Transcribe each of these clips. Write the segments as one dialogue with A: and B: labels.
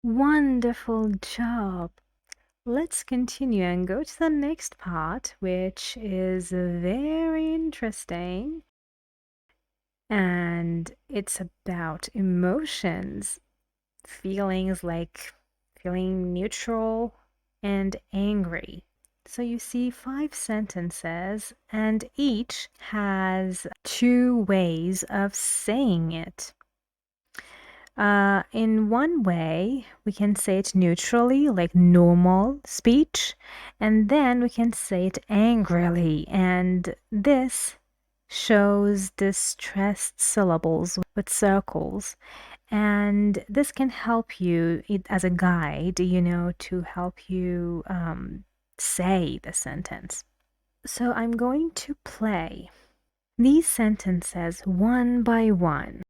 A: Wonderful job. Let's continue and go to the next part, which is very interesting. And it's about emotions, feelings like feeling neutral and angry. So you see 5 sentences, and each has 2 ways of saying it. In one way, we can say it neutrally, like normal speech, and then we can say it angrily, and this shows distressed syllables with circles. And this can help you as a guide, to help you say the sentence. So I'm going to play these sentences one by one.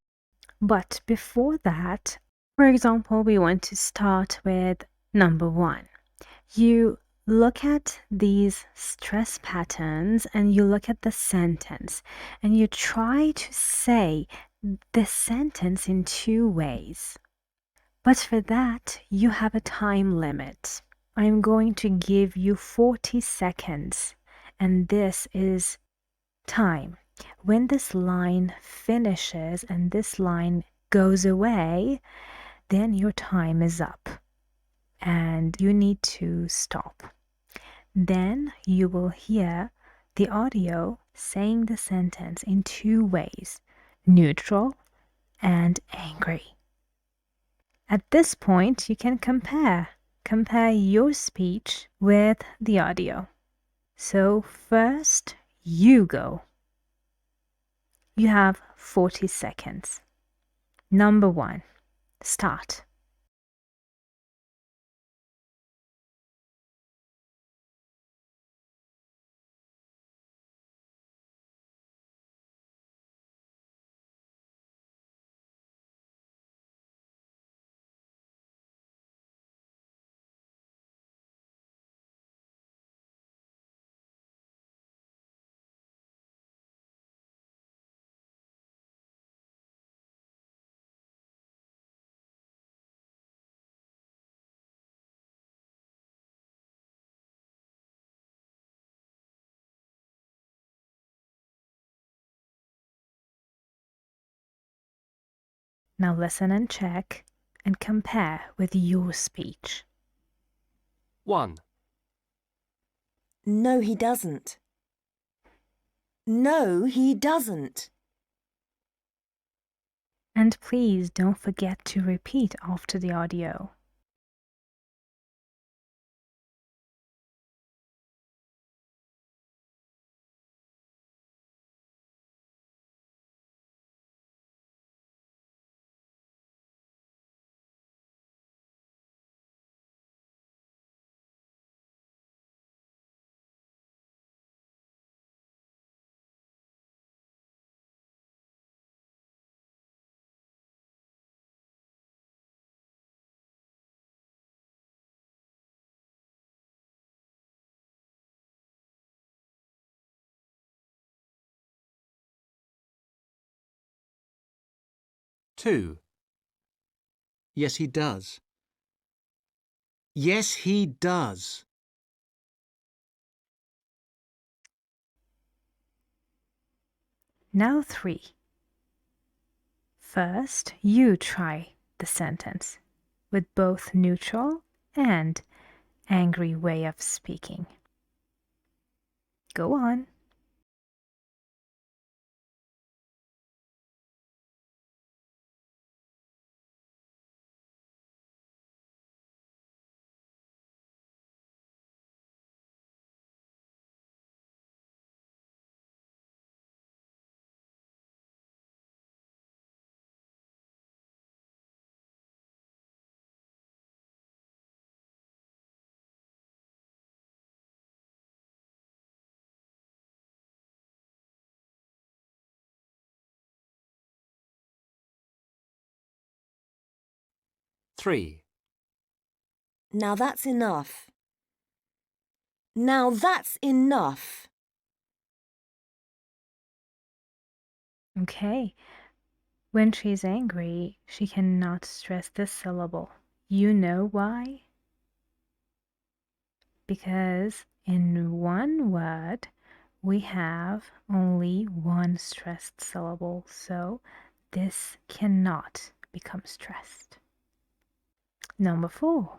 A: But before that, for example, we want to start with number 1. You look at these stress patterns and you look at the sentence and you try to say the sentence in 2 ways. But for that, you have a time limit. I'm going to give you 40 seconds, and this is time. When this line finishes and this line goes away, then your time is up and you need to stop. Then you will hear the audio saying the sentence in 2 ways, neutral and angry. At this point, you can compare your speech with the audio. So first, you go. You have 40 seconds. Number 1, start. Now listen and check and compare with your speech.
B: 1,
C: No, he doesn't. No, he doesn't.
A: And please don't forget to repeat after the audio.
B: 2. Yes, he does. Yes, he does.
A: Now 3. First, you try the sentence with both neutral and angry way of speaking. Go on.
B: 3.
C: Now that's enough. Now that's enough.
A: Okay. When she's angry, she cannot stress this syllable. You know why? Because in one word, we have only one stressed syllable, so this cannot become stressed. Number 4.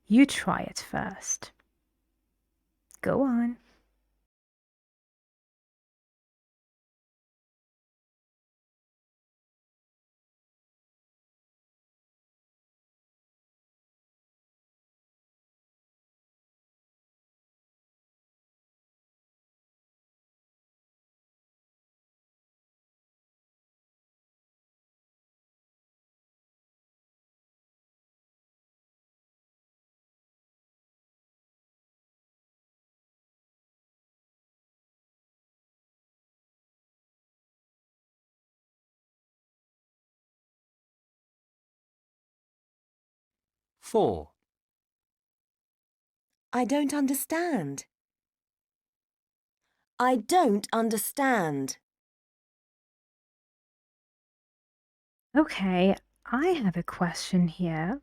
A: You try it first. Go on.
B: Four.
C: I don't understand. I don't understand.
A: Okay, I have a question here.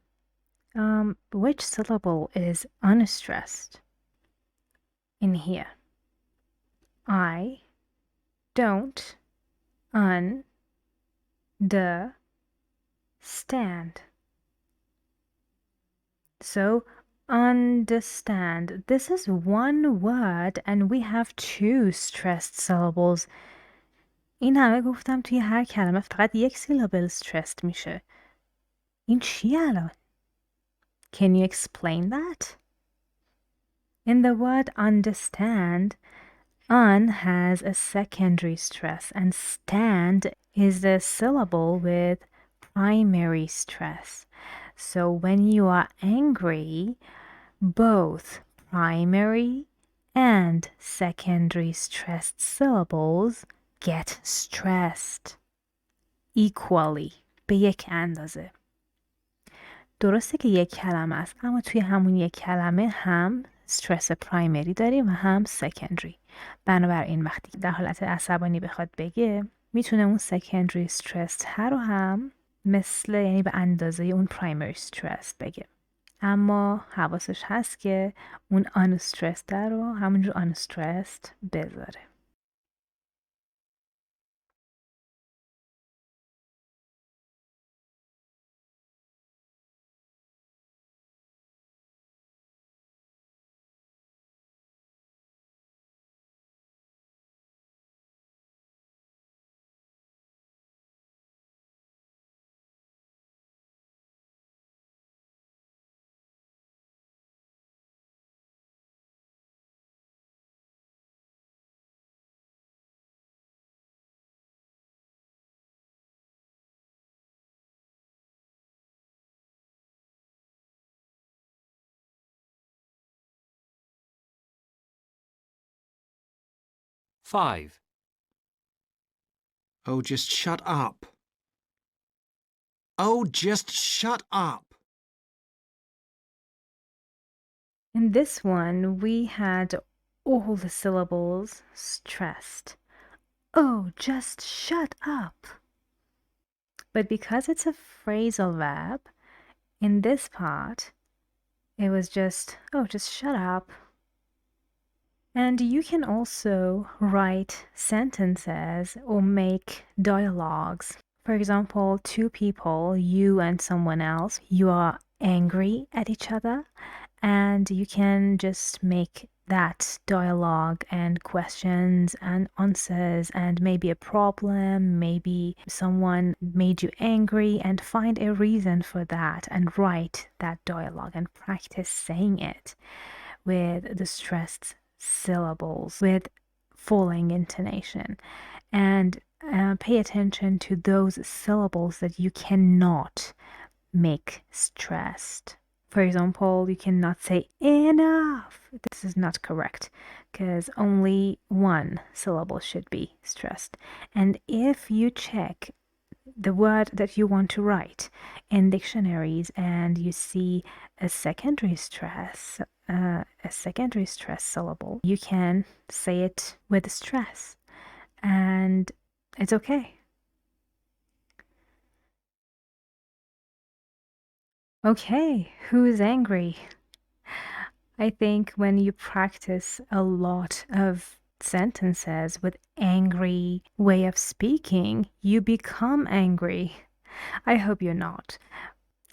A: Which syllable is unstressed in here? I don't understand. So, understand. This is one word and we have two stressed syllables. این همه گفتم توی هر کلمه فقط یک سیلابل stressed میشه. این چیه الان؟ Can you explain that? In the word understand, un has a secondary stress and stand is the syllable with primary stress. So when you are angry, both primary and secondary stressed syllables get stressed equally به یک اندازه. درسته که یک کلمه است اما توی همون یک کلمه هم استرس پرایمری داریم و هم سکندری. بنابراین وقتی در حالت عصبانی بخواد بگه میتونه اون سکندری استرس رو هم مثل یعنی به اندازه اون پرایمری استرس بگه. اما حواسش هست که اون unstressed رو همونجور unstressed بذاره.
B: Five. Oh, just shut up. Oh, just shut up.
A: In this one, we had all the syllables stressed. Oh, just shut up. But because it's a phrasal verb, in this part, it was just, oh, just shut up. And you can also write sentences or make dialogues. For example, two people, you and someone else, you are angry at each other, and you can just make that dialogue and questions and answers and maybe a problem, maybe someone made you angry, and find a reason for that and write that dialogue and practice saying it with the stressed syllables, with falling intonation, and pay attention to those syllables that you cannot make stressed. For example, you cannot say enough. This is not correct because only one syllable should be stressed. And if you check the word that you want to write in dictionaries and you see a secondary stress syllable, you can say it with stress and it's okay. Okay, who's angry? I think when you practice a lot of sentences with angry way of speaking, you become angry. I hope you're not.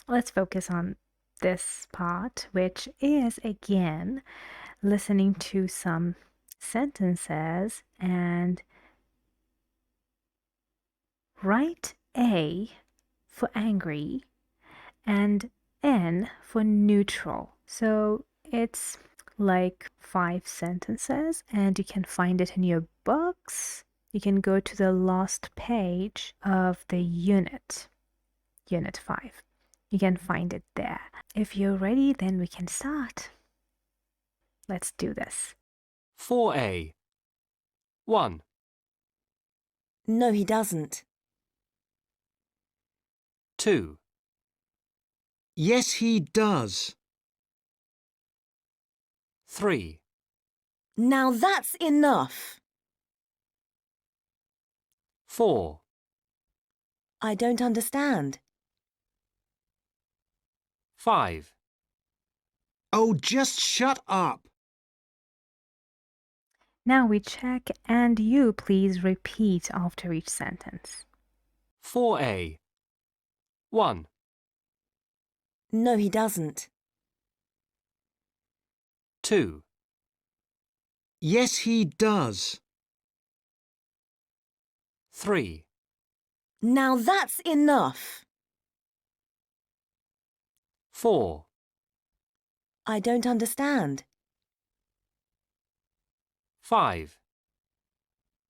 A: Let's focus on this part, which is again listening to some sentences and write A for angry and N for neutral. So it's like 5 sentences, and you can find it in your books. You can go to the last page of the unit 5. You can find it there. If you're ready, then we can start. Let's do this.
B: 4A. 1,
C: No, he doesn't.
B: 2,
D: Yes, he does.
B: 3,
C: Now that's enough.
B: 4,
C: I don't understand.
B: 5,
D: Oh, just shut up.
A: Now we check, and you please repeat after each sentence.
B: 4A. 1,
C: No, he doesn't.
B: 2,
D: Yes, he does.
B: 3,
C: Now that's enough.
B: 4,
C: I don't understand.
B: 5,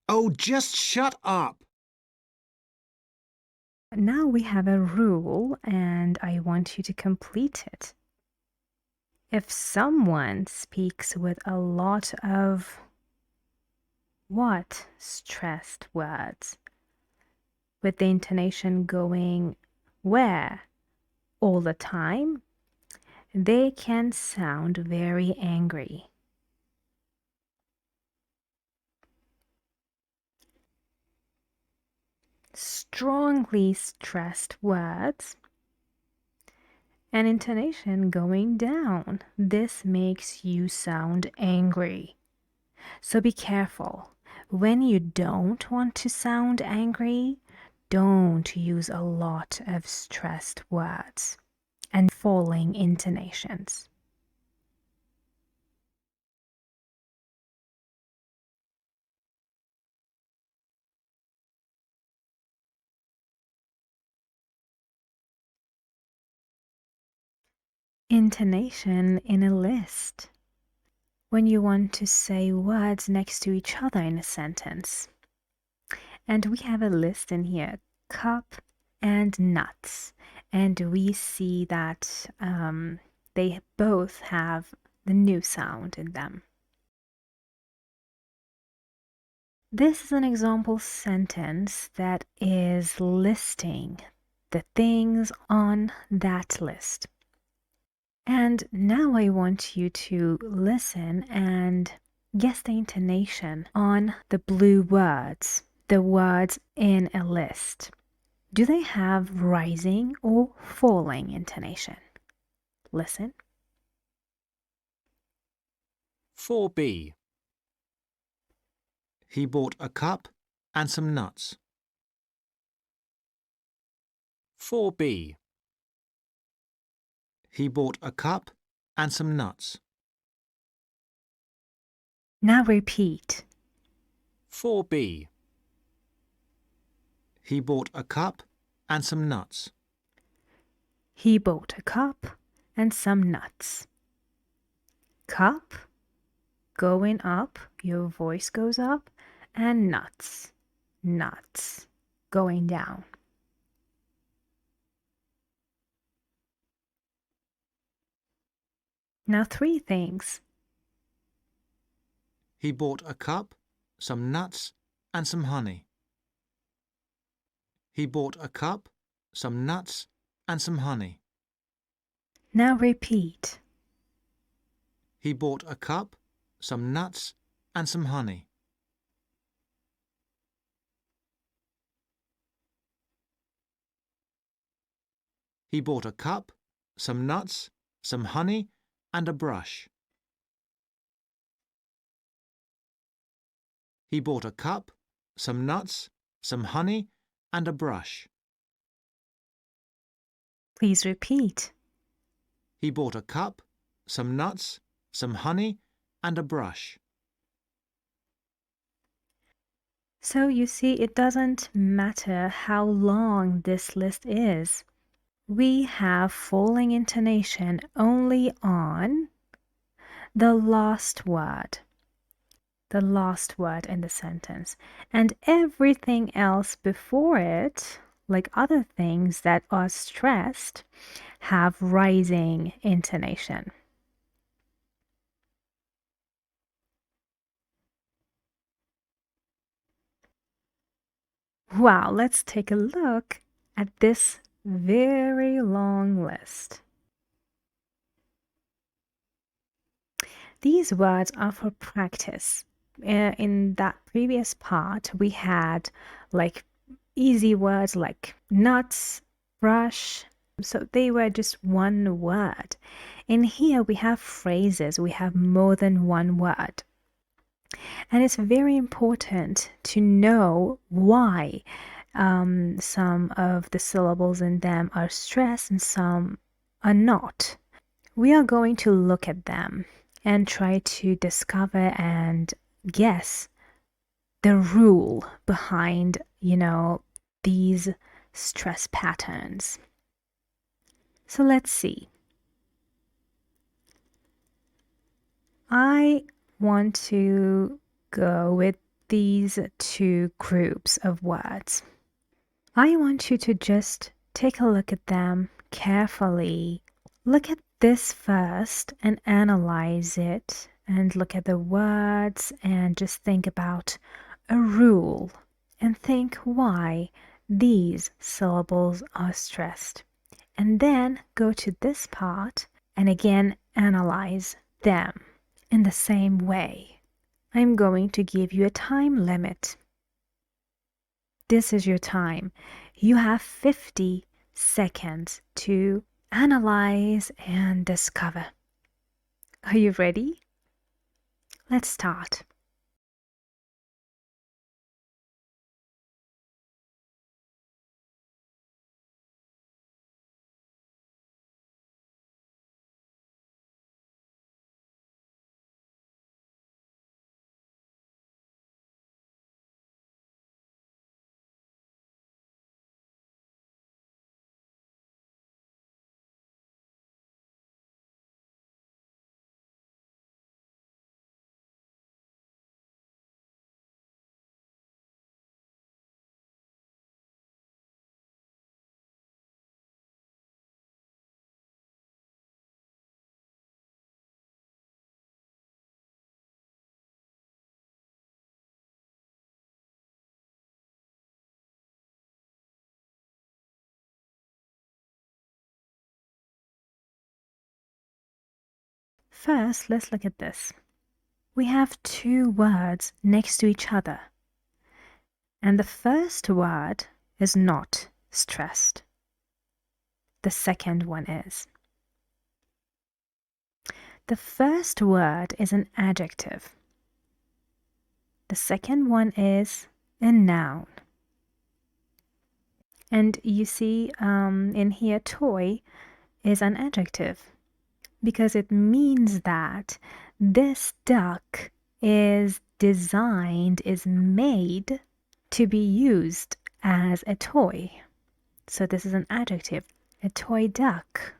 D: Oh, just shut up.
A: Now we have a rule, and I want you to complete it. If someone speaks with a lot of what stressed words, with the intonation going where all the time, they can sound very angry. Strongly stressed words and intonation going down. This makes you sound angry. So be careful. When you don't want to sound angry, don't use a lot of stressed words and falling intonations. Intonation in a list. When you want to say words next to each other in a sentence. And we have a list in here, cup and nuts. And we see that they both have the new sound in them. This is an example sentence that is listing the things on that list. And now I want you to listen and guess the intonation on the blue words, the words in a list. Do they have rising or falling intonation? Listen.
B: 4B.
D: He bought a cup and some nuts.
B: 4B.
D: He bought a cup and some nuts.
A: Now repeat.
B: 4B.
D: He bought a cup and some nuts.
A: He bought a cup and some nuts. Cup, going up, your voice goes up, and nuts, nuts, going down. Now 3 things.
D: He bought a cup, some nuts, and some honey. He bought a cup, some nuts, and some honey.
A: Now repeat.
D: He bought a cup, some nuts, and some honey. He bought a cup, some nuts, some honey, and a brush. He bought a cup, some nuts, some honey, and a brush.
A: Please repeat.
D: He bought a cup, some nuts, some honey, and a brush.
A: So you see, it doesn't matter how long this list is. We have falling intonation only on the last word in the sentence. And everything else before it, like other things that are stressed, have rising intonation. Wow, let's take a look at this very long list. These words are for practice. In that previous part, we had like easy words like nuts, brush. So they were just one word. In here, we have phrases, we have more than one word. And it's very important to know why some of the syllables in them are stressed and some are not. We are going to look at them and try to discover and guess the rule behind, these stress patterns. So let's see. I want to go with these two groups of words. I want you to just take a look at them carefully. Look at this first and analyze it, and look at the words and just think about a rule and think why these syllables are stressed. And then go to this part and again analyze them in the same way. I'm going to give you a time limit. This is your time. You have 50 seconds to analyze and discover. Are you ready? Let's start. First, let's look at this. We have two words next to each other, and the first word is not stressed. The second one is. The first word is an adjective. The second one is a noun. And you see in here, toy is an adjective because it means that this duck is designed, is made to be used as a toy. So this is an adjective, a toy duck.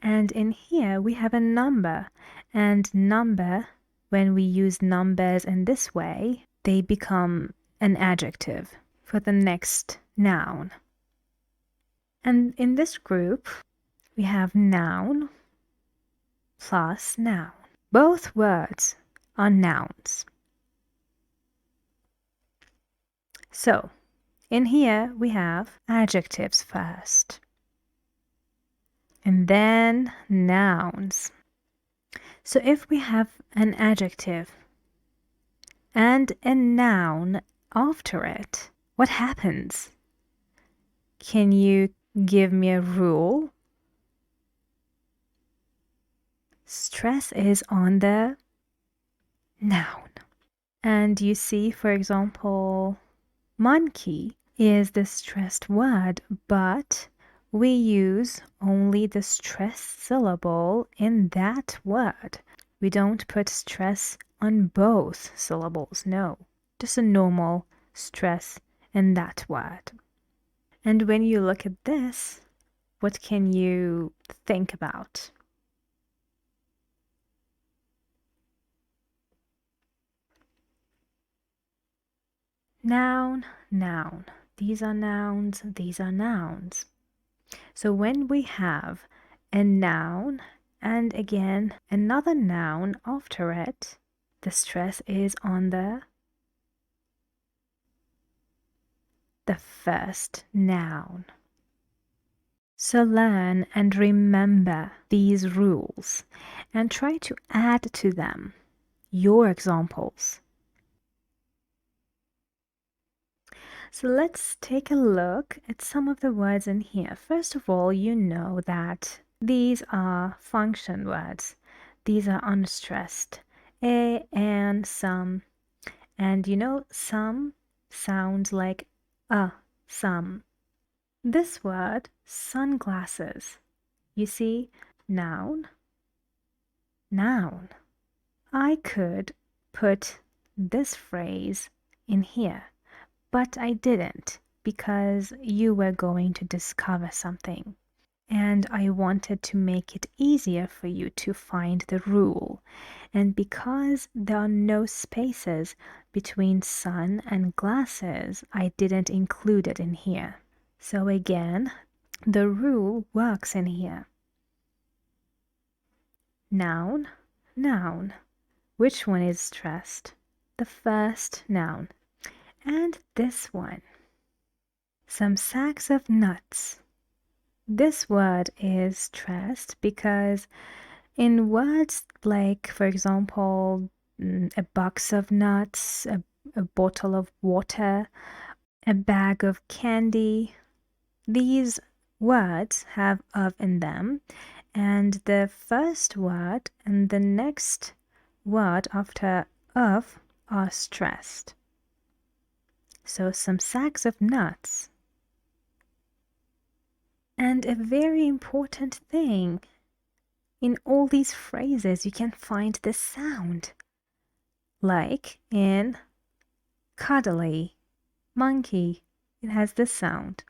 A: And in here we have a number, and number, when we use numbers in this way, they become an adjective for the next noun. And in this group, we have noun plus noun. Both words are nouns. So, in here we have adjectives first, and then nouns. So if we have an adjective and a noun after it, what happens? Can you give me a rule? Stress is on the noun. And you see, for example, monkey is the stressed word, but we use only the stressed syllable in that word. We don't put stress on both syllables, no. Just a normal stress in that word. And when you look at this, what can you think about? Noun, noun. These are nouns, these are nouns. So when we have a noun and again another noun after it, the stress is on the first noun. So learn and remember these rules and try to add to them your examples. So let's take a look at some of the words in here. First of all, you know that these are function words. These are unstressed. A and some. And you know, some sounds like some. This word, sunglasses. You see, noun, noun. I could put this phrase in here, but I didn't because you were going to discover something. And I wanted to make it easier for you to find the rule. And because there are no spaces between sun and glasses, I didn't include it in here. So again, the rule works in here. Noun, noun. Which one is stressed? The first noun. And this one. Some sacks of nuts. This word is stressed because in words like, for example, a box of nuts, a bottle of water, a bag of candy, these words have of in them, and the first word and the next word after of are stressed. So some sacks of nuts. And a very important thing, in all these phrases you can find the sound. Like in cuddly, monkey, it has this sound.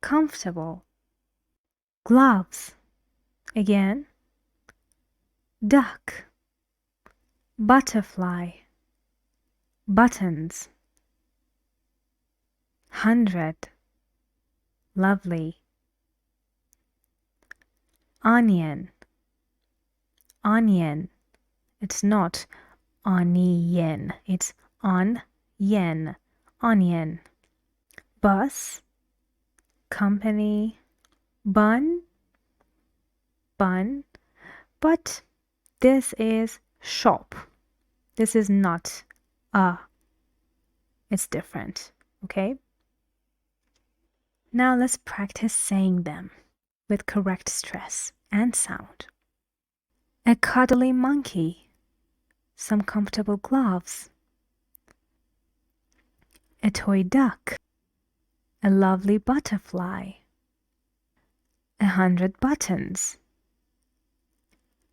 A: Comfortable, gloves, again, duck, butterfly, buttons, 100, lovely, onion, onion. It's not onion, it's on-yen, onion. Bus, company, bun, bun, but this is shop. This is not it's different, okay? Now let's practice saying them with correct stress and sound. A cuddly monkey, some comfortable gloves, a toy duck, a lovely butterfly, 100 buttons,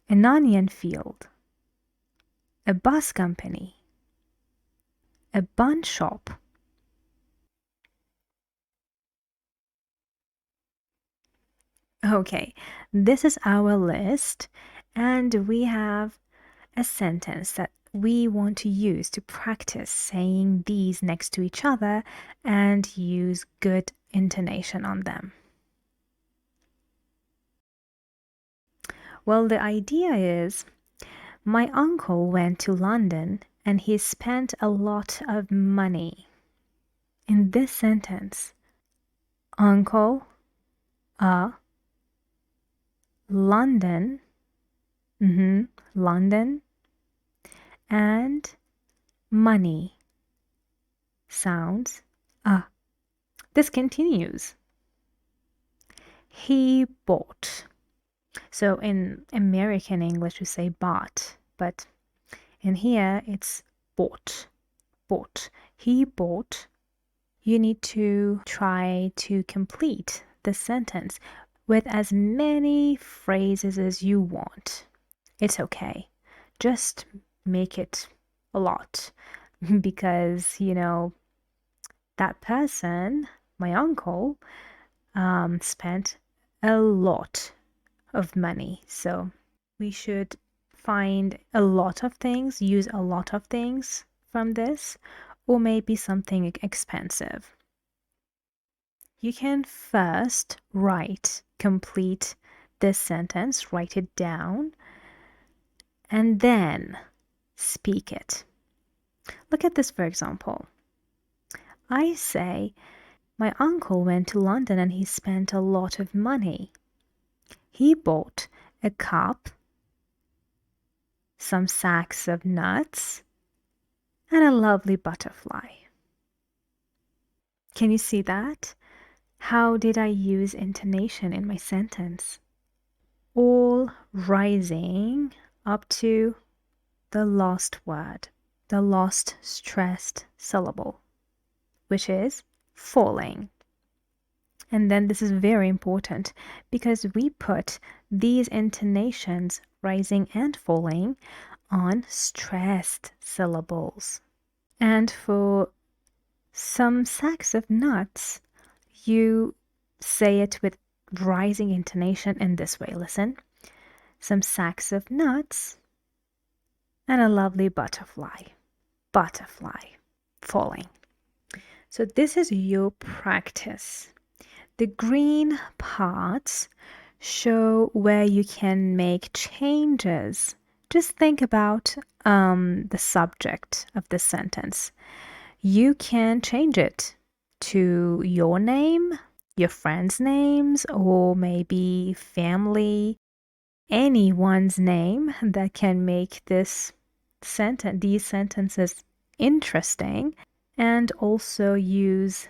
A: an onion field, a bus company, a bun shop. Okay, this is our list, and we have a sentence that we want to use to practice saying these next to each other and use good intonation on them. Well, the idea is my uncle went to London and he spent a lot of money. In this sentence, uncle, London, London, and money sounds This continues. He bought. So in American English, we say bought, but in here it's bought. Bought. He bought. You need to try to complete the sentence with as many phrases as you want. It's okay. Just make it a lot because, that person, my uncle, spent a lot of money. So we should find a lot of things, use a lot of things from this, or maybe something expensive. You can first complete this sentence, write it down, and then speak it. Look at this, for example. I say, my uncle went to London and he spent a lot of money. He bought a cup, some sacks of nuts, and a lovely butterfly. Can you see that? How did I use intonation in my sentence? All rising up to the last word, the last stressed syllable, which is falling. And then this is very important because we put these intonations, rising and falling, on stressed syllables. And for some sacks of nuts, you say it with rising intonation in this way. Listen. Some sacks of nuts and a lovely butterfly. Butterfly. Falling. So this is your practice. The green parts show where you can make changes. Just think about the subject of the sentence. You can change it to your name, your friends' names, or maybe family, anyone's name that can make these sentences interesting, and also use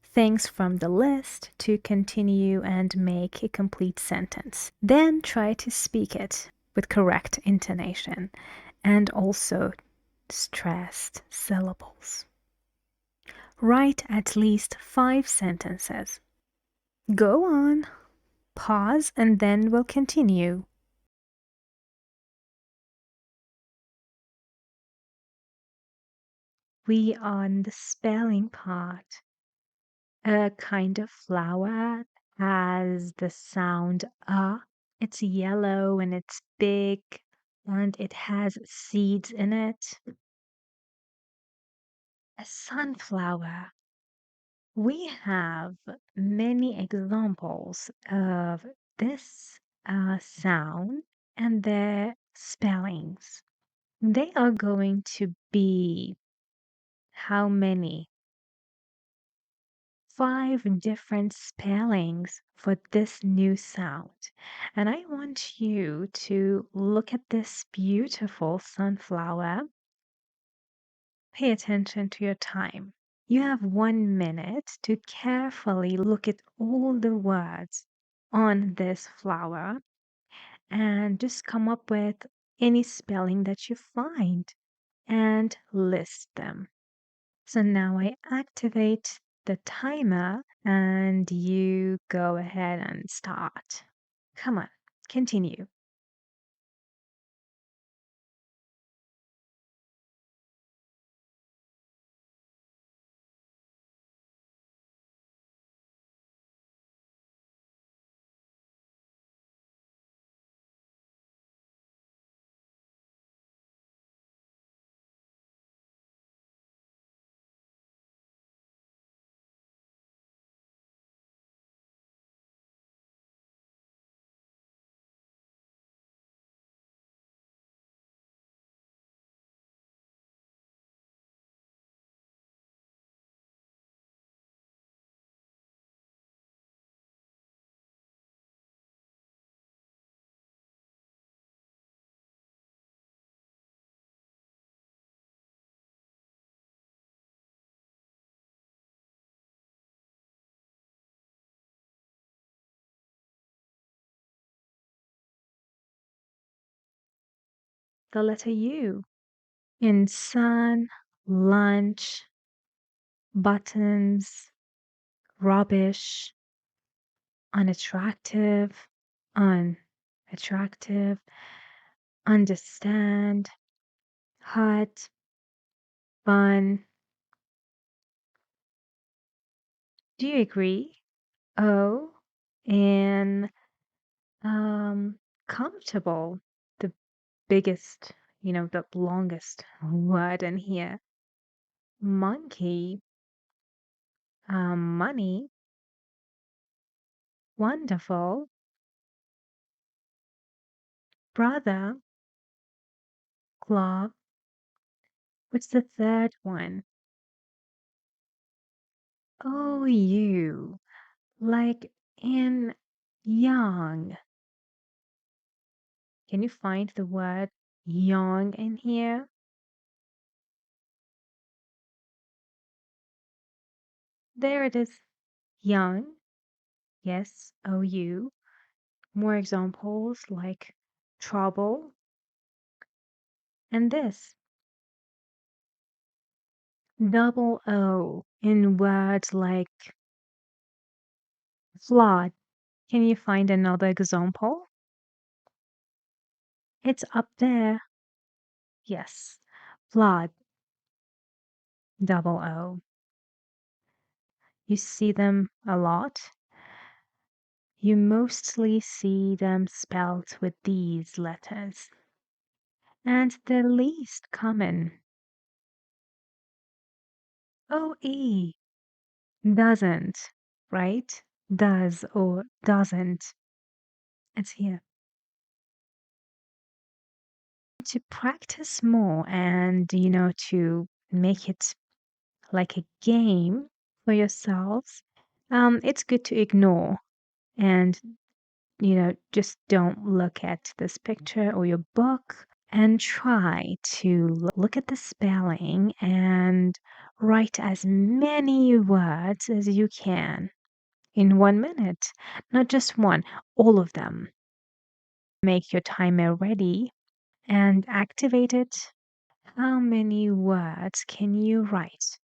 A: things from the list to continue and make a complete sentence. Then try to speak it with correct intonation and also stressed syllables. Write at least 5 sentences. Go on, pause, and then we'll continue. We are on the spelling part. A kind of flower has the sound It's yellow and it's big and it has seeds in it. A sunflower. We have many examples of this sound and their spellings. They are going to be how many? 5 different spellings for this new sound. And I want you to look at this beautiful sunflower. Pay attention to your time. You have 1 minute to carefully look at all the words on this flower and just come up with any spelling that you find and list them. So now I activate the timer and you go ahead and start. Come on, continue. the letter U. In sun, lunch, buttons, rubbish, unattractive, unattractive, understand, hut, fun. Do you agree? Oh, and um, comfortable, the biggest, the longest word in here. Monkey, money, wonderful, brother, glove. What's the third one? Oh, you, like in young. Can you find the word young in here? There it is. Young. Yes, OU. More examples like trouble and this. Double O in words like flood. Can you find another example? It's up there. Yes. Flood. Double O. You see them a lot. You mostly see them spelled with these letters. And the least common, OE, doesn't, right? Does or doesn't. It's here. To practice more and, to make it like a game for yourselves, it's good to ignore and, just don't look at this picture or your book and try to look at the spelling and write as many words as you can in 1 minute. Not just one, all of them. Make your timer ready and activate it. How many words can you write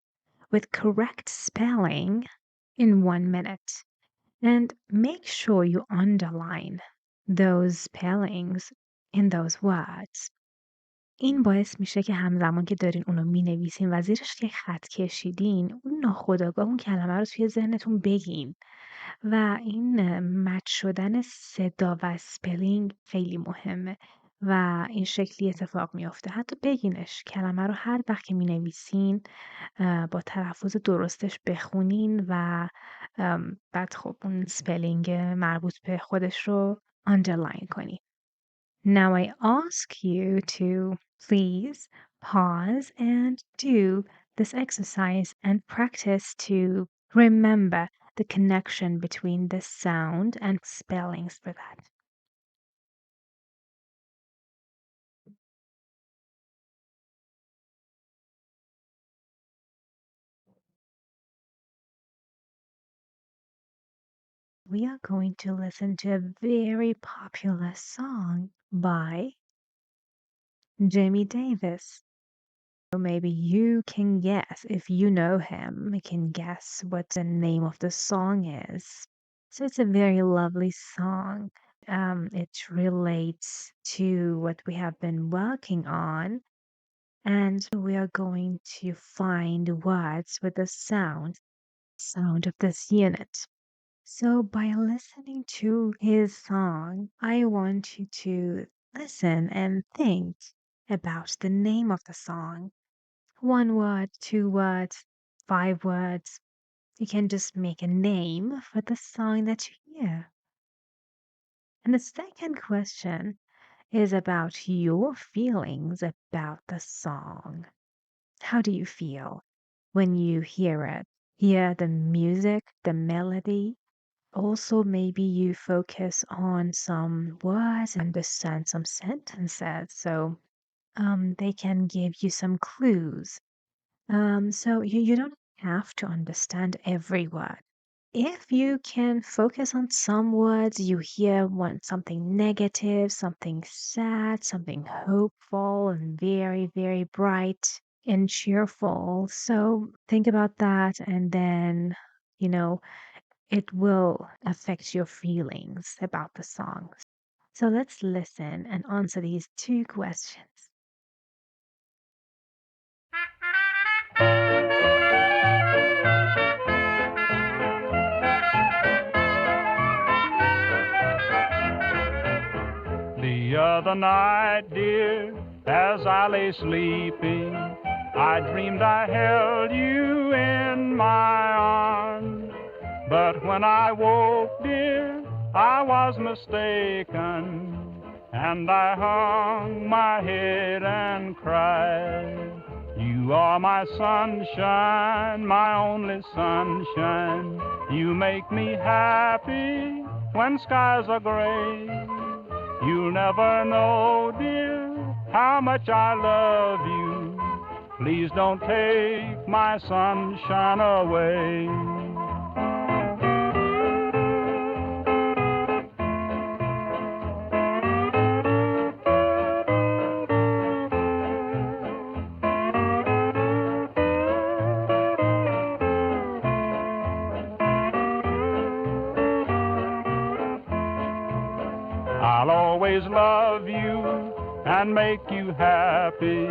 A: with correct spelling in 1 minute? And make sure you underline those spellings in those words. این باعث میشه که همزمان که دارین اونو مینویسین و زیرش که خط کشیدین اون ناخودآگاه اون کلمه رو توی ذهنتون بگین و این مچ شدن صدا و سپلینگ خیلی مهمه و این شکلی اتفاق میافته حتی بگینش کلمه رو هر وقت که مینویسین با تلفظ درستش بخونین و بعد خب اون سپلینگ مربوط به خودش رو underline کنین. Now I ask you to please pause and do this exercise and practice to remember the connection between the sound and spellings for that. We are going to listen to a very popular song by Jimmy Davis. So maybe you can guess, if you know him, you can guess what the name of the song is. So it's a very lovely song. It relates to what we have been working on, and we are going to find words with the sound of this unit. So by listening to his song, I want you to listen and think about the name of the song. 1 word, 2 words, 5 words. You can just make a name for the song that you hear. And the second question is about your feelings about the song. How do you feel when you hear it? Hear the music, the melody? Also, maybe you focus on some words and understand some sentences. So they can give you some clues. So you don't have to understand every word. if you can focus on some words, you hear one something negative, something sad, something hopeful, and very, very bright and cheerful. So think about that, and then, you know, it will affect your feelings about the song. So let's listen and answer these two questions.
E: The other night, dear, as I lay sleeping, I dreamed I held you in my arms. But when I woke, dear, I was mistaken, and I hung my head and cried. You are my sunshine, my only sunshine. You make me happy when skies are gray. You'll never know, dear, how much I love you. Please don't take my sunshine away. I'll always love you and make you happy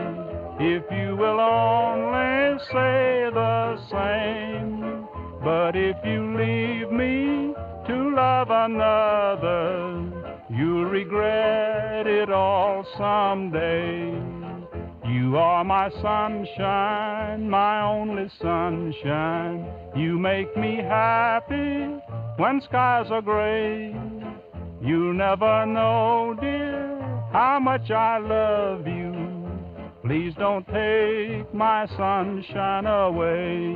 E: if you will only say the same. But if you leave me to love another, you'll regret it all someday. You are my sunshine, my only sunshine. You make me happy when skies are gray. You'll never know, dear, how much I love you. Please don't take my sunshine away.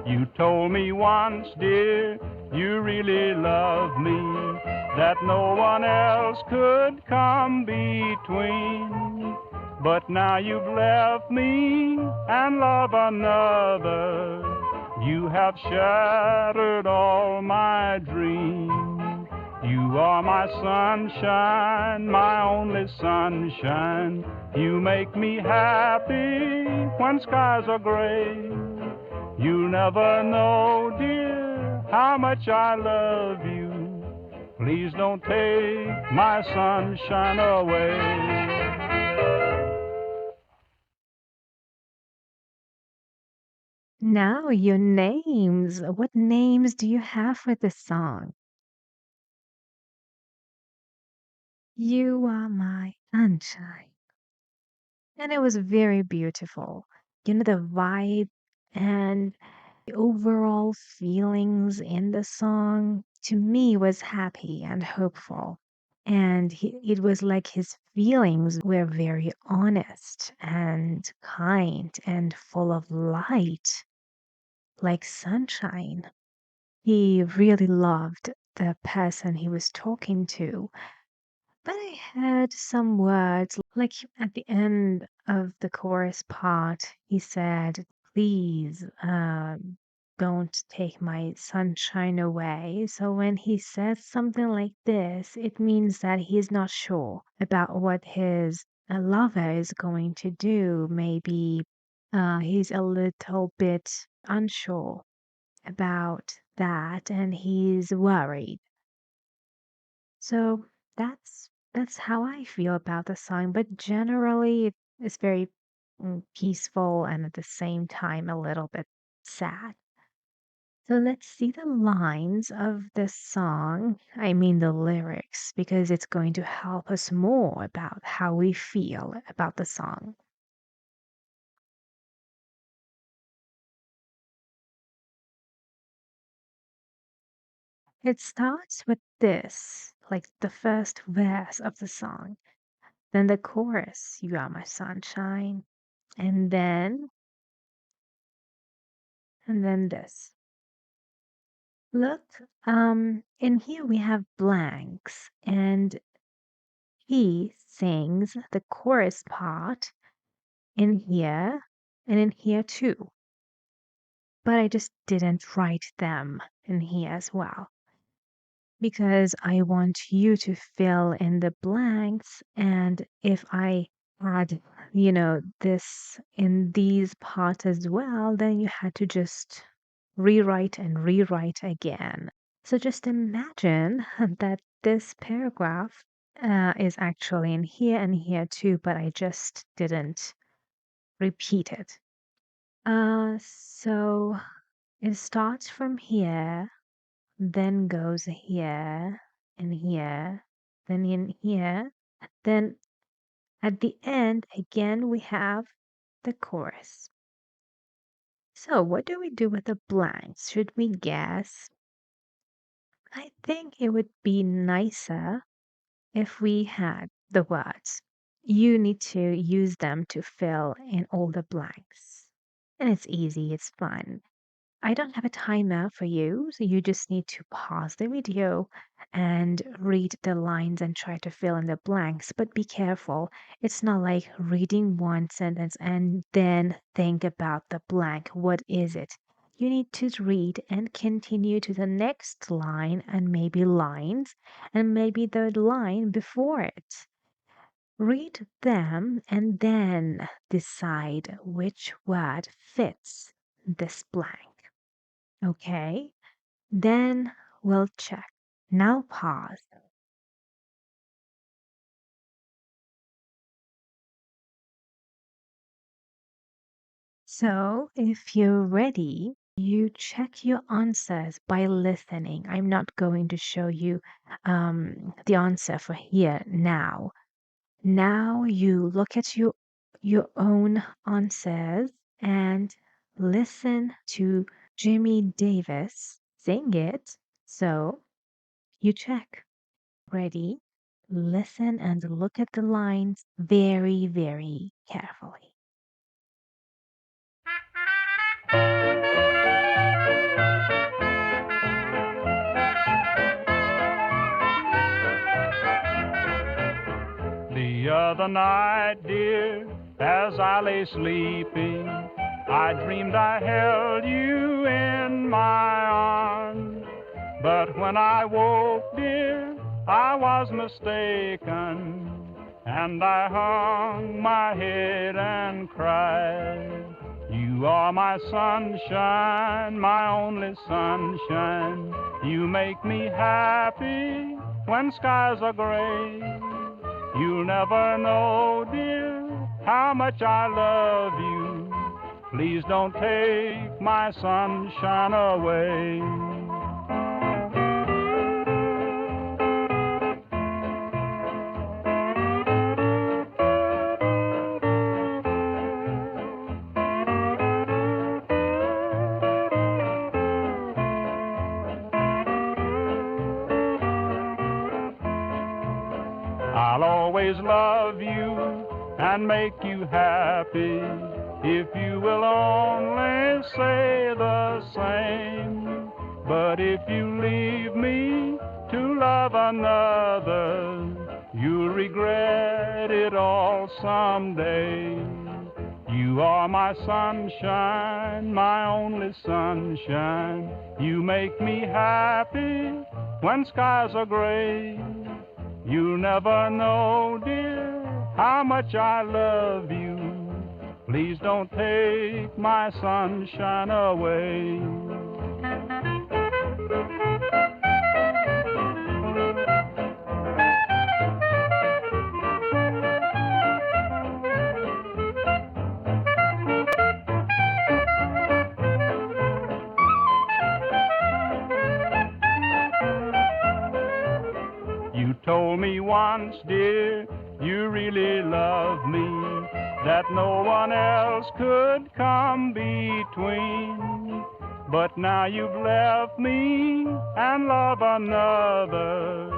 E: You told me once, dear, you really love me, that no one else could come between. But now you've left me and love another. You have shattered all my dreams. You are my sunshine, my only sunshine. You make me happy when skies are gray. You'll never know, dear, how much I love you. Please don't take my sunshine away.
A: Now, your names. What names do you have for this song? You are my sunshine. And it was very beautiful. The vibe and the overall feelings in the song to me was happy and hopeful. And it was like his feelings were very honest and kind and full of light, like sunshine. He really loved the person he was talking to. But I heard some words, like at the end of the chorus part, he said, please don't take my sunshine away. So when he says something like this, it means that he's not sure about what his lover is going to do. Maybe he's a little bit unsure about that and he's worried. So that's how I feel about the song, but generally it's very peaceful and at the same time a little bit sad. So let's see the lines of this song. I mean the lyrics, because it's going to help us more about how we feel about the song. It starts with this, like the first verse of the song. Then the chorus, you are my sunshine. And then and then this. Look, in here we have blanks, and he sings the chorus part in here and in here too. But I just didn't write them in here as well because I want you to fill in the blanks. And if I add, this in these parts as well, then you had to just rewrite and rewrite again. So just imagine that this paragraph is actually in here and here too, but I just didn't repeat it. So it starts from here, then goes here and here, then in here, then at the end, again, we have the chorus. So what do we do with the blanks? Should we guess? I think it would be nicer if we had the words. You need to use them to fill in all the blanks. And it's easy, it's fun. I don't have a timer for you, so you just need to pause the video and read the lines and try to fill in the blanks. But be careful, it's not like reading one sentence and then think about the blank. What is it? You need to read and continue to the next line and maybe lines and maybe the line before it. Read them and then decide which word fits this blank. Okay, then we'll check. Now pause. So if you're ready, you check your answers by listening. I'm not going to show you the answer for here now. Now you look at your own answers and listen to Jimmy Davis sing it. So you check. Ready? Listen and look at the lines very, very carefully.
E: The other night, dear, as I lay sleeping, I dreamed I held you in my arms. But when I woke, dear, I was mistaken, and I hung my head and cried. You are my sunshine, my only sunshine. You make me happy when skies are gray. You'll never know, dear, how much I love you. Please don't take my sunshine away. I'll always love you and make you happy if you will only say the same. But if you leave me to love another, you'll regret it all someday. You are my sunshine, my only sunshine. You make me happy when skies are gray. You'll never know, dear, how much I love you. Please don't take my sunshine away. You told me once, dear, you really love me, that no one else could come between. But now you've left me and love another.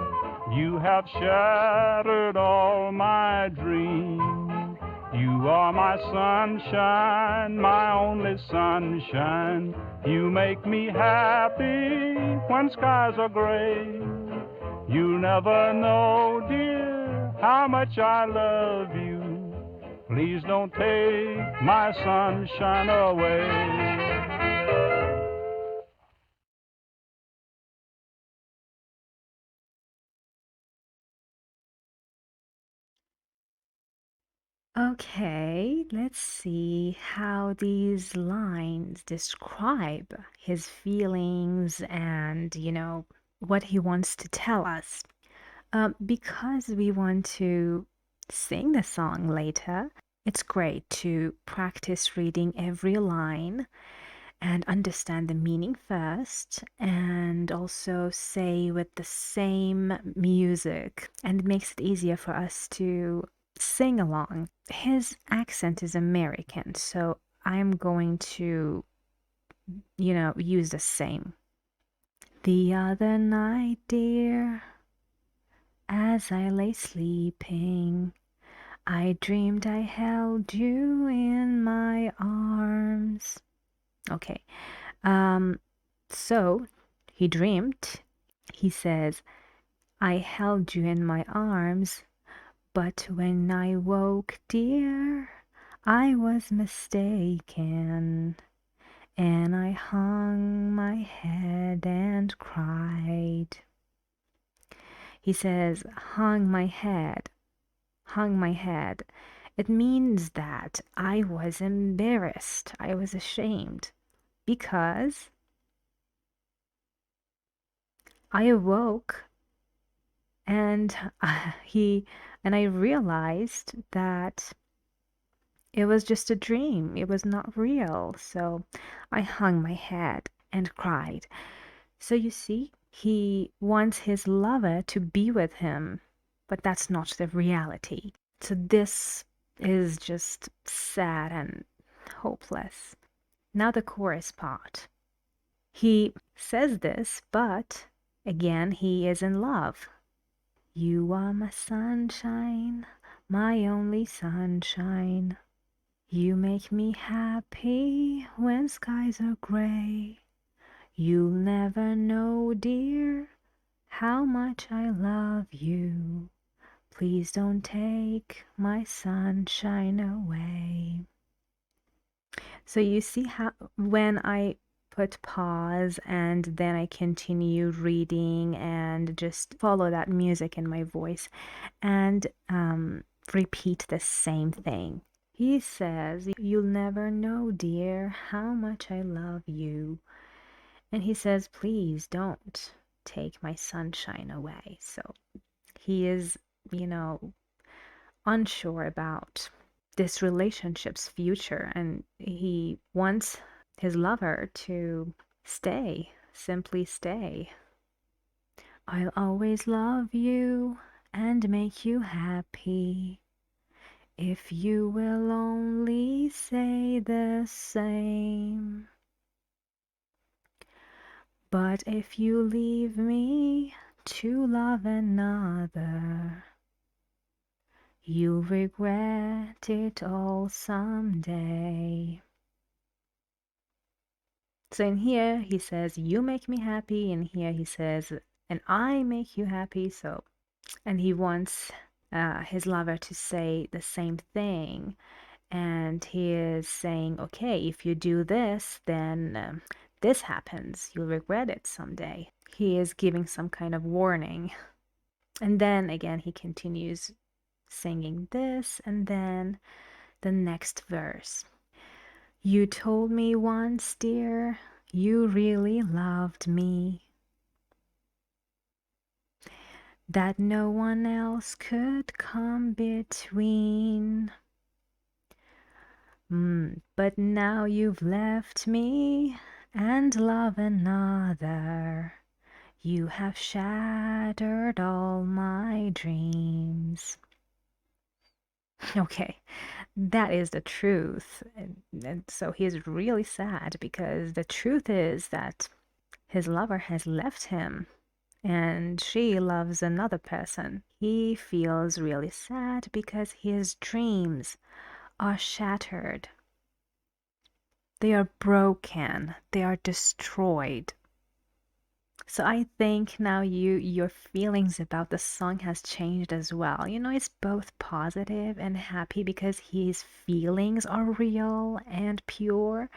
E: You have shattered all my dreams. You are my sunshine, my only my sunshine. You make me happy when skies are gray. You'll never know, dear, how much I love you. Please don't take my sunshine away.
A: Okay, let's see how these lines describe his feelings and, what he wants to tell us. Because we want to sing the song later, it's great to practice reading every line and understand the meaning first, and also say with the same music, and it makes it easier for us to sing along. His accent is American, so I'm going to, use the same. The other night, dear, as I lay sleeping, I dreamed I held you in my arms. Okay. So he dreamed. He says, I held you in my arms, but when I woke, dear, I was mistaken, and I hung my head and cried. He says, hung my head, hung my head. It means that I was embarrassed, I was ashamed, because I awoke and he and I realized that it was just a dream. It was not real. So I hung my head and cried. So you see, he wants his lover to be with him, but that's not the reality. So this is just sad and hopeless. Now the chorus part. He says this, but again, he is in love. You are my sunshine, my only sunshine. You make me happy when skies are gray. You'll never know, dear, how much I love you. Please don't take my sunshine away. So you see how when I put pause and then I continue reading and just follow that music in my voice and repeat the same thing. He says, you'll never know, dear, how much I love you. And he says, please don't take my sunshine away. So he is, unsure about this relationship's future, and he wants his lover to stay, simply stay. I'll always love you and make you happy if you will only say the same. But if you leave me to love another, you'll regret it all someday. So in here he says, you make me happy. In here he says, and I make you happy. So, and he wants his lover to say the same thing. And he is saying, okay, if you do this, then this happens. You'll regret it someday. He is giving some kind of warning. And then again, he continues singing this, and then the next verse. You told me once, dear, you really loved me, that no one else could come between. But now you've left me and love another. You have shattered all my dreams. Okay, that is the truth. And so he is really sad because the truth is that his lover has left him and she loves another person. He feels really sad because his dreams are shattered. They are broken. They are destroyed. So I think now your feelings about the song has changed as well. It's both positive and happy because his feelings are real and pure.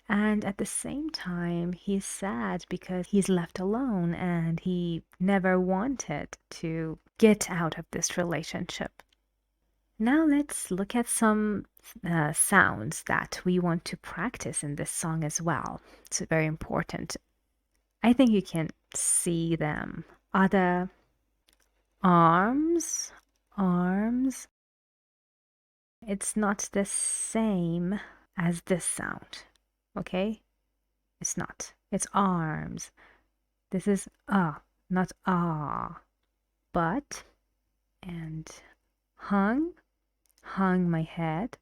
A: And at the same time, he's sad because he's left alone and he never wanted to get out of this relationship. Now let's look at some sounds that we want to practice in this song as well. It's very important. I think you can see them. Are the arms, arms. It's not the same as this sound, okay? It's not. It's arms. This is not ah. But, and hung my head.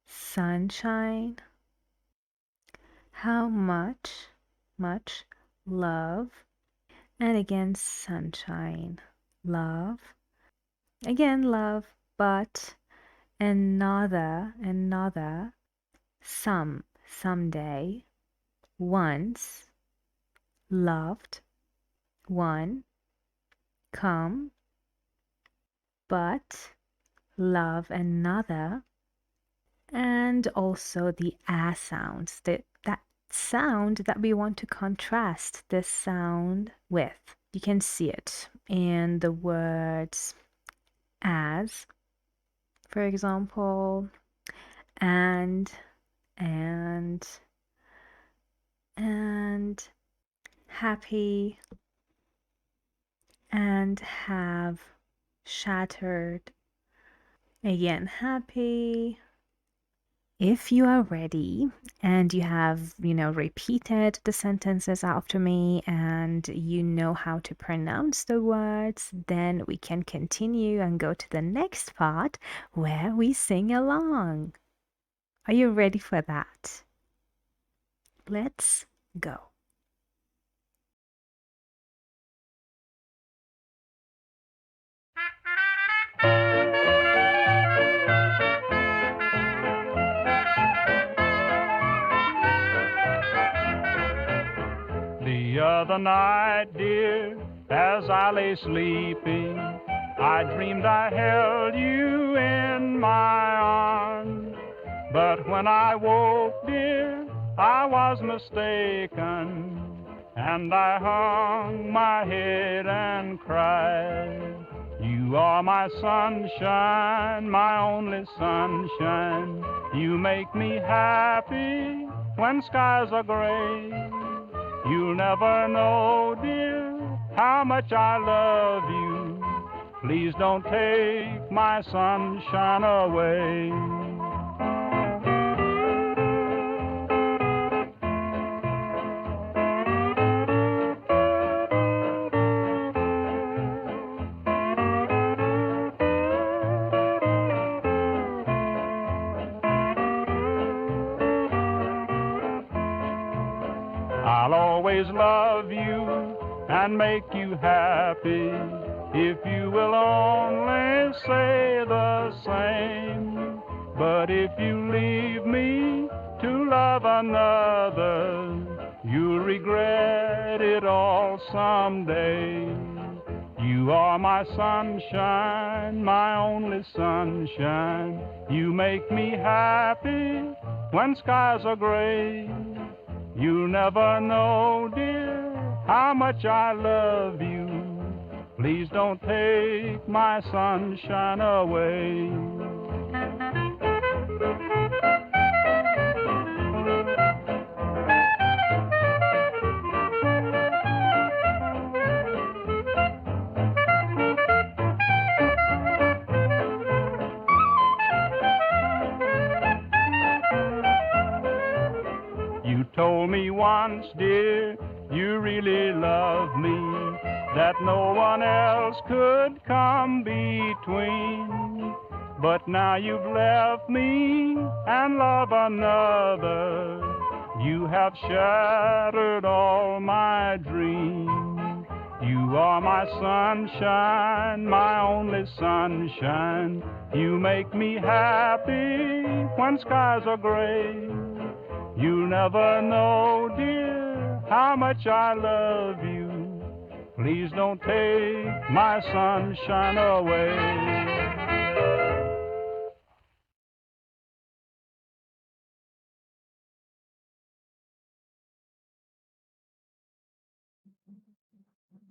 A: Sunshine. How much love. And again, sunshine, love. Again, love, but another, someday, once, loved, one, come, but, love another, and also the sounds, that sound that we want to contrast this sound with. You can see it in the words as, for example, and, happy, and have, shattered, again, happy. If you are ready and you have, repeated the sentences after me and you know how to pronounce the words, then we can continue and go to the next part where we sing along. Are you ready for that? Let's go.
E: The other night, dear, as I lay sleeping, I dreamed I held you in my arms. But when I woke, dear, I was mistaken, and I hung my head and cried. You are my sunshine, my only sunshine. You make me happy when skies are gray. You'll never know, dear, how much I love you. Please don't take my sunshine away. I'll always love you and make you happy if you will only say the same. But if you leave me to love another, you'll regret it all someday. You are my sunshine, my only sunshine. You make me happy when skies are gray. You'll never know, dear, how much I love you. Please don't take my sunshine away. You told me once, dear, you really love me, that no one else could come between. But now you've left me and love another. You have shattered all my dreams. You are my sunshine, my only sunshine. You make me happy when skies are gray. never know, dear, how much I love you. Please don't take my sunshine away.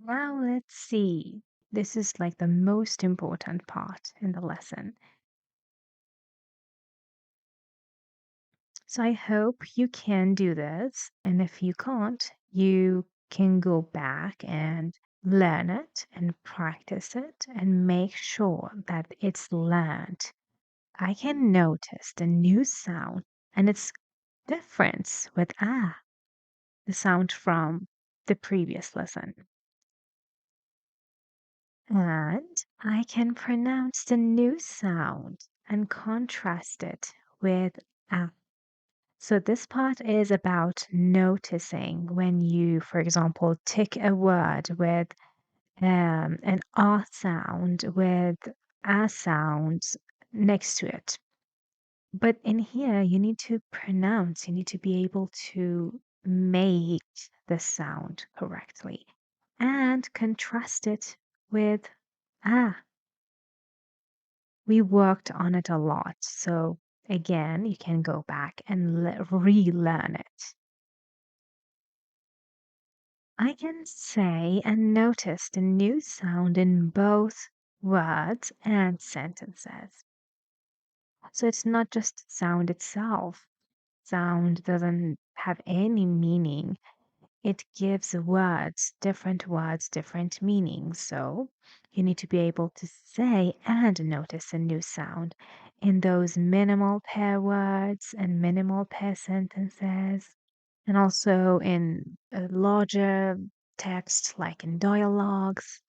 A: Now let's see. This is like the most important part in the lesson. So I hope you can do this. And if you can't, you can go back and learn it and practice it and make sure that it's learned. I can notice the new sound and its difference with the sound from the previous lesson. And I can pronounce the new sound and contrast it with a. So this part is about noticing when you, for example, tick a word with an R sound with a sound next to it. But in here, you need to pronounce, you need to be able to make the sound correctly and contrast it with ah. We worked on it a lot. So again, you can go back and relearn it. I can say and notice the new sound in both words and sentences. So it's not just sound itself. Sound doesn't have any meaning. It gives words, different meanings. So you need to be able to say and notice a new sound in those minimal pair words and minimal pair sentences, and also in a larger text like in dialogues.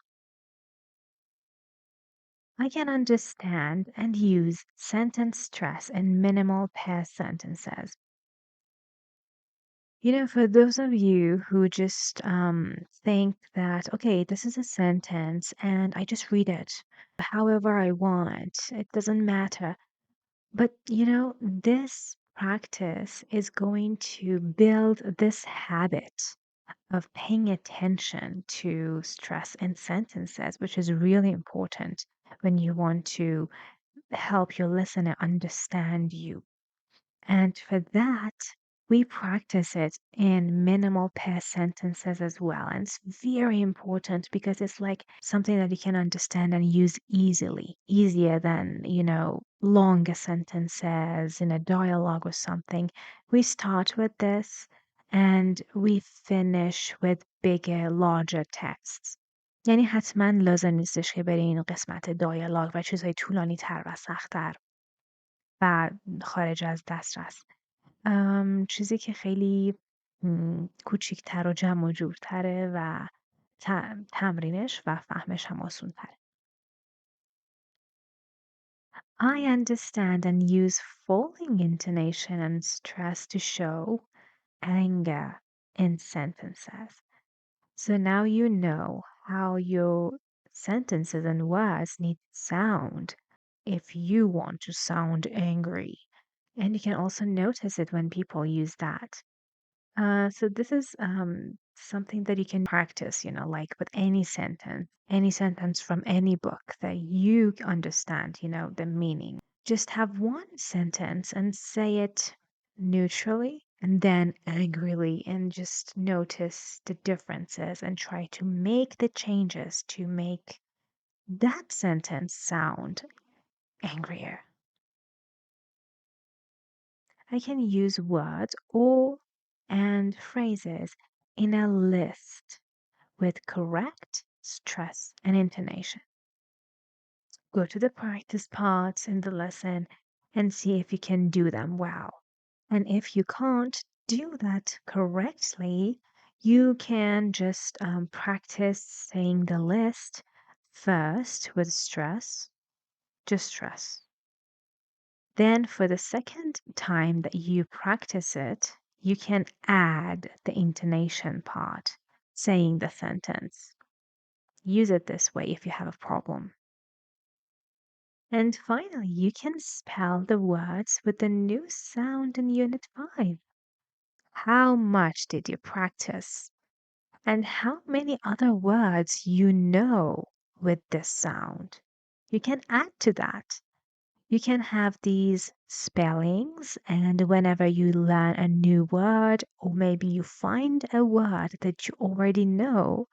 A: I can understand and use sentence stress in minimal pair sentences. For those of you who just think that, okay, this is a sentence and I just read it however I want, it doesn't matter. But, this practice is going to build this habit of paying attention to stress in sentences, which is really important when you want to help your listener understand you. And for that, we practice it in minimal pair sentences as well. And it's very important because it's like something that you can understand and use easily, easier than, longer sentences in a dialogue or something. We start with this and we finish with bigger, larger texts. یعنی حتما لازم نیستش که بری این قسمت دیالوگ و چیزهای طولانی تر و سخت‌تر و خارج از دسترس. چیزی که خیلی کوچیک‌تر و جمع و جورتره و تمرینش و فهمش هم آسون‌تره. I understand and use falling intonation and stress to show anger in sentences. So now you know how your sentences and words need to sound if you want to sound angry. And you can also notice it when people use that. So this is something that you can practice, like with any sentence from any book that you understand, the meaning. Just have one sentence and say it neutrally and then angrily, and just notice the differences and try to make the changes to make that sentence sound angrier. I can use words or and phrases in a list with correct stress and intonation. Go to the practice parts in the lesson and see if you can do them well. And if you can't do that correctly, you can just practice saying the list first with stress, just stress. Then, for the second time that you practice it, you can add the intonation part, saying the sentence. Use it this way if you have a problem. And finally, you can spell the words with the new sound in Unit 5. how much did you practice, and how many other words you know with this sound. You can add to that. You can have these spellings, and whenever you learn a new word, or maybe you find a word that you already know,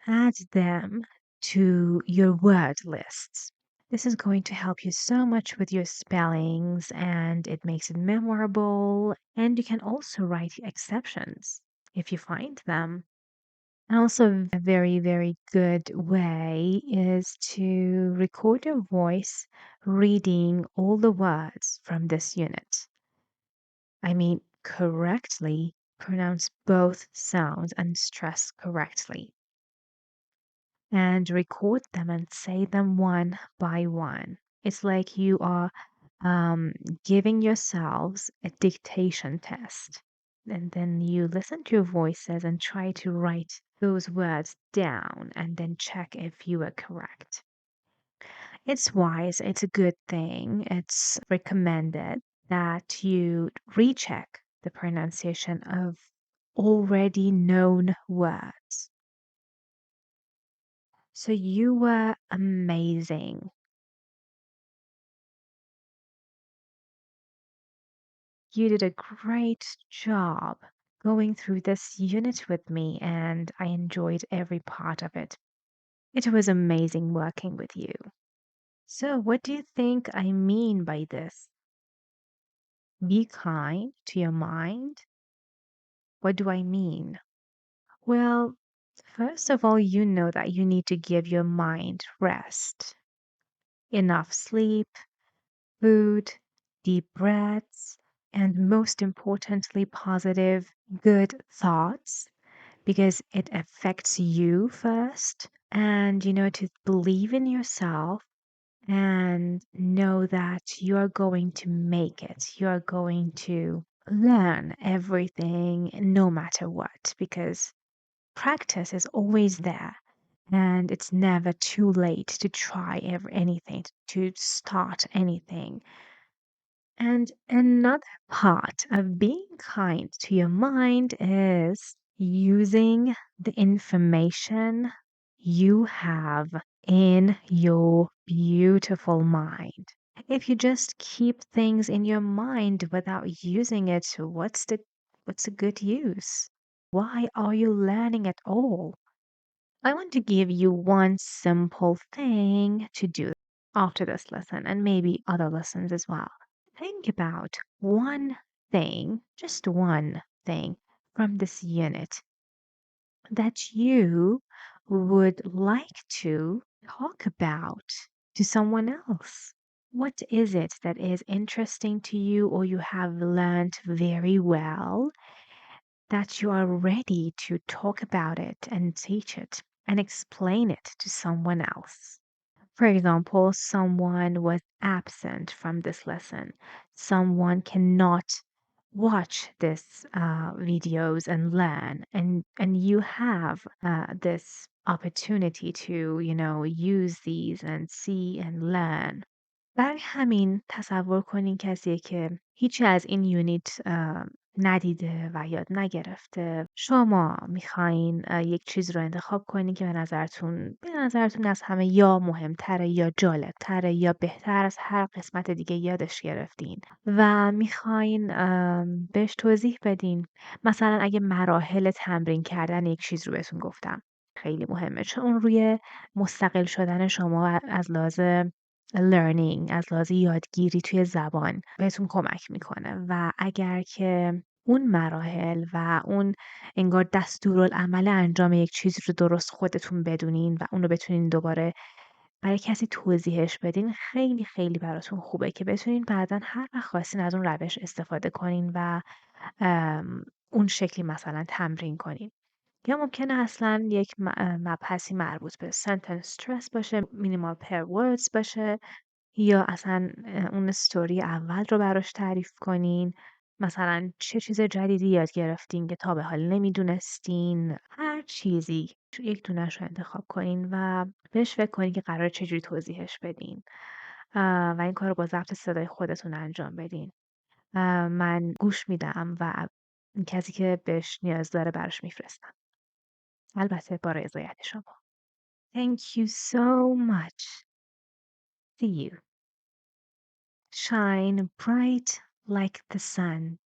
A: add them to your word lists. This is going to help you so much with your spellings and it makes it memorable. And you can also write exceptions if you find them. And also, a very, very good way is to record your voice reading all the words from this unit. I mean, correctly pronounce both sounds and stress correctly. And record them and say them one by one. It's like you are um, giving yourselves a dictation test. And then you listen to your voices and try to write those words down and then check if you are correct. It's wise, it's a good thing, it's recommended that you recheck the pronunciation of already known words. So you were amazing. You did a great job going through this unit with me, and I enjoyed every part of it. It was amazing working with you. So, what do you think I mean by this? Be kind to your mind. What do I mean? Well, first of all, you know that you need to give your mind rest, enough sleep, food, deep breaths, and most importantly, positive, good thoughts because it affects you first. And, to believe in yourself and know that you're going to make it. You're going to learn everything no matter what because practice is always there. And it's never too late to try anything, to start anything. And another part of being kind to your mind is using the information you have in your beautiful mind. If you just keep things in your mind without using it, what's the good use? Why are you learning at all? I want to give you one simple thing to do after this lesson and maybe other lessons as well. Think about one thing, just one thing from this unit that you would like to talk about to someone else. What is it that is interesting to you or you have learned very well that you are ready to talk about it and teach it and explain it to someone else? For example, someone was absent from this lesson. Someone cannot watch this videos and learn, and you have this opportunity to use these and see and learn. برای همین تصور کنین کسیه که هیچی از این یونیت ندیده و یاد نگرفته. شما میخواین یک چیز رو انتخاب کنین که به نظرتون از همه یا مهمتره یا جالبتره یا بهتر از هر قسمت دیگه یادش گرفتین و میخواین بهش توضیح بدین. مثلا اگه مراحل تمرین کردن یک چیز رو بهتون گفتم خیلی مهمه چون اون روی مستقل شدن شما از لحاظ learning از لحاظ یادگیری توی زبان بهتون کمک میکنه و اگر که اون مراحل و اون انگار دستورالعمل انجام یک چیز رو درست خودتون بدونین و اون رو بتونین دوباره برای کسی توضیحش بدین خیلی خیلی براتون خوبه که بتونین بعدا هر وقت خواستین از اون روش استفاده کنین و اون شکلی مثلا تمرین کنین. یا ممکنه اصلا یک مبحثی مربوط به sentence stress باشه minimal pair words باشه یا اصلا اون استوری اول رو براش تعریف کنین مثلا چه چیز جدیدی یاد گرفتین که تا به حال نمیدونستین هر چیزی یک دونش رو انتخاب کنین و بهش فکر کنین که قرار چجوری توضیحش بدین و این کار رو با ضبط صدای خودتون انجام بدین من گوش میدم و کسی که بهش نیاز داره براش میفرستم. البته با رضایت شما. Thank you so much. See you. Shine bright like the sun.